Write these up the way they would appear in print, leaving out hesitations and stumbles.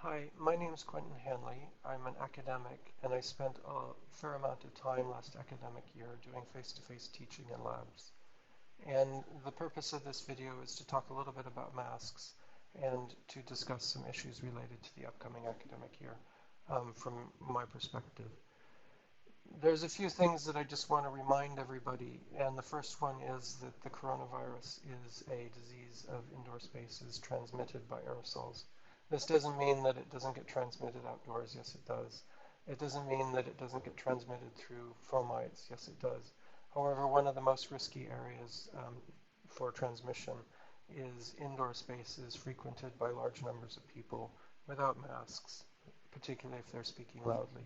Hi, my name is Quentin Hanley. I'm an academic, and I spent a fair amount of time last academic year doing face-to-face teaching in labs. And the purpose of this video is to talk a little bit about masks and to discuss some issues related to the upcoming academic year from my perspective. There's a few things that I just want to remind everybody, and the first one is that the coronavirus is a disease of indoor spaces transmitted by aerosols. This doesn't mean that it doesn't get transmitted outdoors. Yes, it does. It doesn't mean that it doesn't get transmitted through fomites. Yes, it does. However, one of the most risky areas for transmission is indoor spaces frequented by large numbers of people without masks, particularly if they're speaking loudly.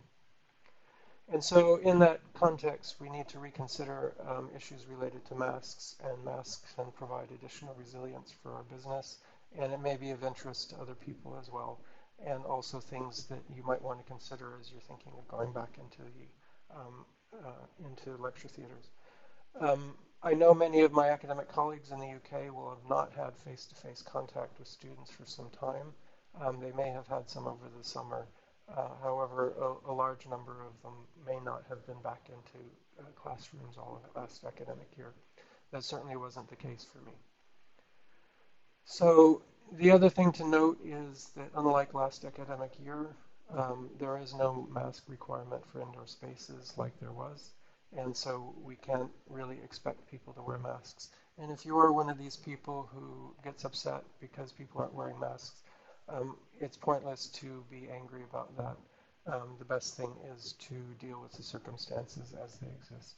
And so in that context, we need to reconsider issues related to masks, and masks can provide additional resilience for our business, and it may be of interest to other people as well, and also things that you might want to consider as you're thinking of going back into lecture theaters. I know many of my academic colleagues in the UK will have not had face-to-face contact with students for some time. They may have had some over the summer. However, a large number of them may not have been back into classrooms all of last academic year. That certainly wasn't the case for me. So the other thing to note is that unlike last academic year, there is no mask requirement for indoor spaces like there was. And so we can't really expect people to wear masks. And if you are one of these people who gets upset because people aren't wearing masks, it's pointless to be angry about that. The best thing is to deal with the circumstances as they exist.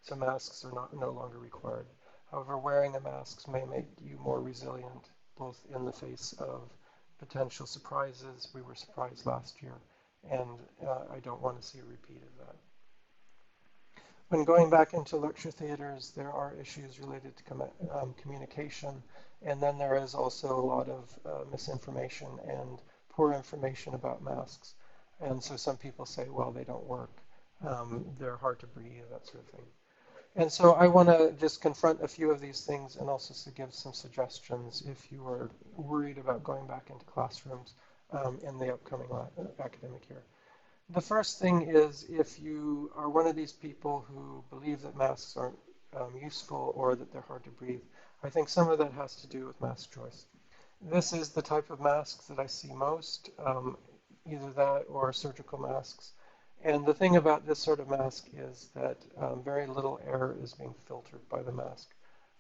So masks are no longer required. However, wearing a mask may make you more resilient, both in the face of potential surprises. We were surprised last year, and I don't want to see a repeat of that. When going back into lecture theaters, there are issues related to communication, and then there is also a lot of misinformation and poor information about masks. And so some people say, well, they don't work, they're hard to breathe, that sort of thing. And so I want to just confront a few of these things and also give some suggestions if you are worried about going back into classrooms in the upcoming academic year. The first thing is if you are one of these people who believe that masks aren't useful or that they're hard to breathe, I think some of that has to do with mask choice. This is the type of mask that I see most, either that or surgical masks. And the thing about this sort of mask is that very little air is being filtered by the mask.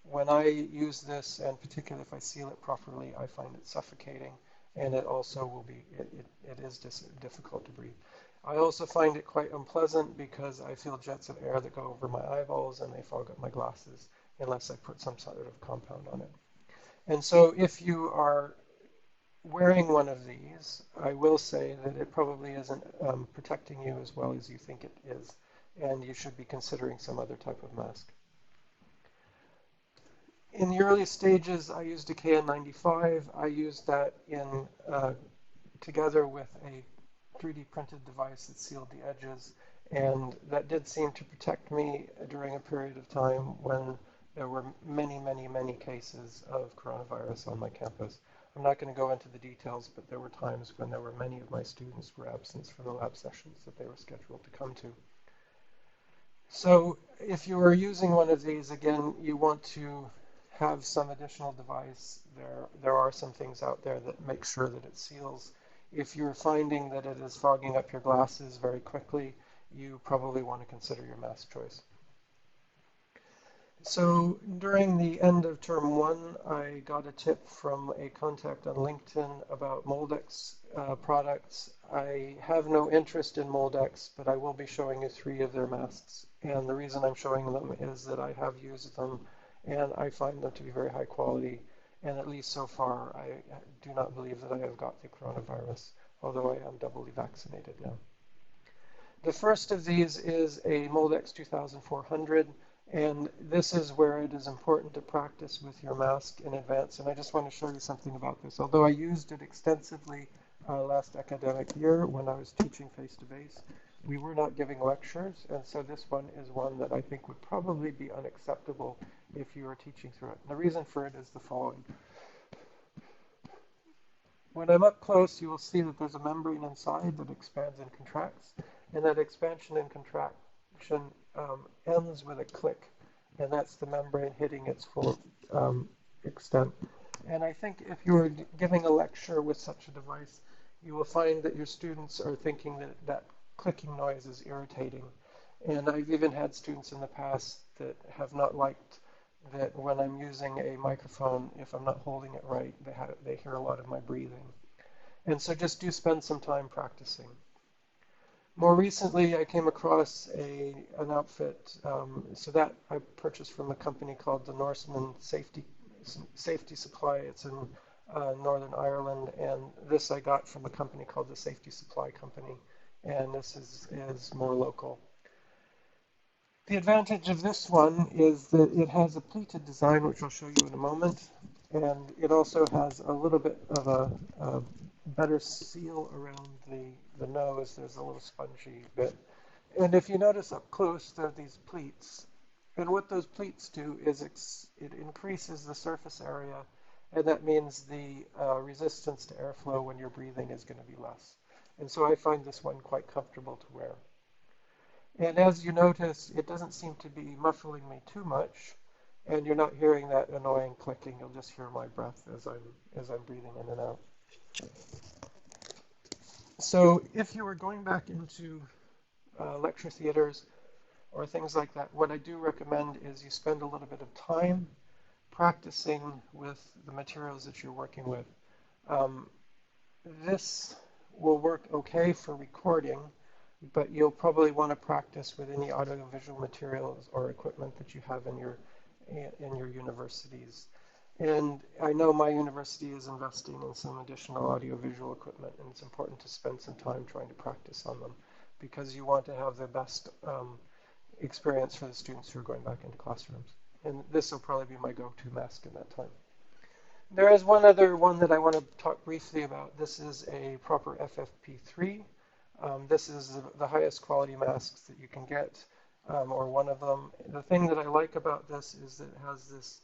When I use this, and particularly if I seal it properly, I find it suffocating, and it also will be, it is difficult to breathe. I also find it quite unpleasant because I feel jets of air that go over my eyeballs and they fog up my glasses unless I put some sort of compound on it. And so if you are wearing one of these, I will say that it probably isn't protecting you as well as you think it is, and you should be considering some other type of mask. In the early stages, I used a KN95. I used that in together with a 3D printed device that sealed the edges, and that did seem to protect me during a period of time when there were many, many, many cases of coronavirus on my campus. I'm not going to go into the details, but there were times when there were many of my students were absent from the lab sessions that they were scheduled to come to. So if you are using one of these, again, you want to have some additional device. There are some things out there that make sure that it seals. If you're finding that it is fogging up your glasses very quickly, you probably want to consider your mask choice. So during the end of term one, I got a tip from a contact on LinkedIn about Moldex products. I have no interest in Moldex, but I will be showing you 3 of their masks. And the reason I'm showing them is that I have used them and I find them to be very high quality. And at least so far, I do not believe that I have got the coronavirus, although I am doubly vaccinated now. The first of these is a Moldex 2400. And this is where it is important to practice with your mask in advance. And I just want to show you something about this. Although I used it extensively last academic year when I was teaching face-to-face, we were not giving lectures. And so this one is one that I think would probably be unacceptable if you were teaching through it. And the reason for it is the following. When I'm up close, you will see that there's a membrane inside that expands and contracts, and that expansion and contraction ends with a click, and that's the membrane hitting its full extent. And I think if you were giving a lecture with such a device, you will find that your students are thinking that that clicking noise is irritating. And I've even had students in the past that have not liked that when I'm using a microphone, if I'm not holding it right, they hear a lot of my breathing. And so just do spend some time practicing. More recently, I came across an outfit, so that I purchased from a company called the Norseman Safety Supply. It's in Northern Ireland, and this I got from a company called the Safety Supply Company, and this is more local. The advantage of this one is that it has a pleated design, which I'll show you in a moment, and it also has a little bit of a better seal around the nose. There's a little spongy bit. And if you notice up close, there are these pleats. And what those pleats do is it increases the surface area, and that means the resistance to airflow when you're breathing is going to be less. And so I find this one quite comfortable to wear. And as you notice, it doesn't seem to be muffling me too much, and you're not hearing that annoying clicking. You'll just hear my breath as I'm breathing in and out. So if you were going back into lecture theaters or things like that, what I do recommend is you spend a little bit of time practicing with the materials that you're working with. This will work okay for recording, but you'll probably want to practice with any audiovisual materials or equipment that you have in your universities. And I know my university is investing in some additional audiovisual equipment, and it's important to spend some time trying to practice on them because you want to have the best experience for the students who are going back into classrooms. And this will probably be my go-to mask at that time. There is one other one that I want to talk briefly about. This is a proper FFP3. This is the highest quality masks that you can get, or one of them. The thing that I like about this is that it has this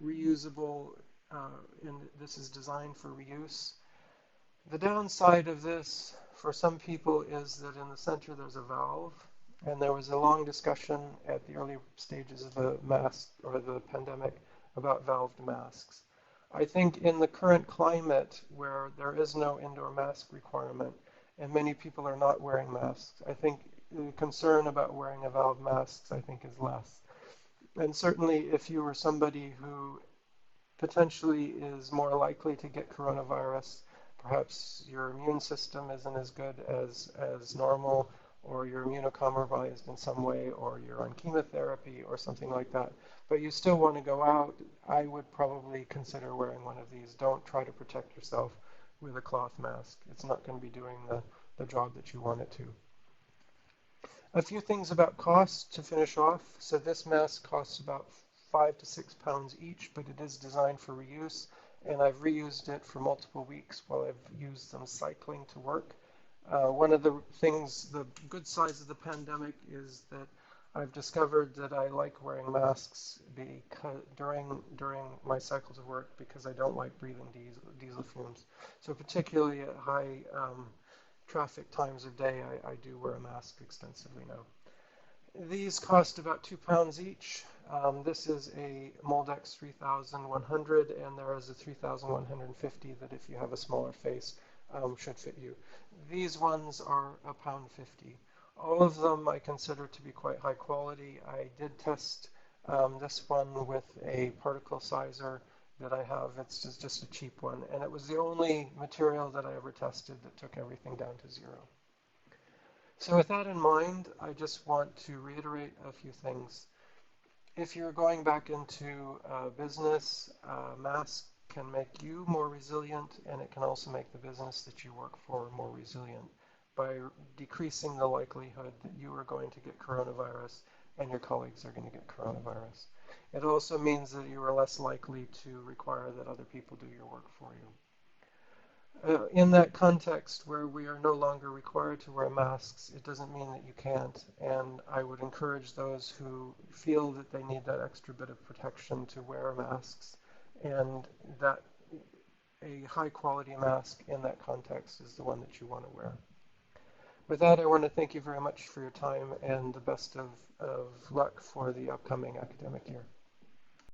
reusable, and this is designed for reuse. The downside of this for some people is that in the center there's a valve, and there was a long discussion at the early stages of the mask or the pandemic about valved masks. I think in the current climate where there is no indoor mask requirement and many people are not wearing masks, I think the concern about wearing a valve mask, I think, is less. And certainly if you were somebody who potentially is more likely to get coronavirus, perhaps your immune system isn't as good as normal, or you're immunocompromised in some way, or you're on chemotherapy or something like that, but you still want to go out, I would probably consider wearing one of these. Don't try to protect yourself with a cloth mask. It's not going to be doing the job that you want it to. A few things about cost to finish off. So this mask costs about £5 to £6 each, but it is designed for reuse, and I've reused it for multiple weeks while I've used them cycling to work. One of the things, the good sides of the pandemic is that I've discovered that I like wearing masks during my cycle to work because I don't like breathing diesel fumes. So particularly at high traffic times of day, I do wear a mask extensively now. These cost about £2 each. This is a Moldex 3100, and there is a 3150 that if you have a smaller face should fit you. These ones are £1.50. All of them I consider to be quite high quality. I did test this one with a particle sizer that I have. It's just a cheap one, and it was the only material that I ever tested that took everything down to zero. So with that in mind, I just want to reiterate a few things. If you're going back into business, masks can make you more resilient, and it can also make the business that you work for more resilient by decreasing the likelihood that you are going to get coronavirus and your colleagues are going to get coronavirus. It also means that you are less likely to require that other people do your work for you. In that context where we are no longer required to wear masks, it doesn't mean that you can't, and I would encourage those who feel that they need that extra bit of protection to wear masks, and that a high quality mask in that context is the one that you want to wear. With that, I want to thank you very much for your time and the best of luck for the upcoming academic year.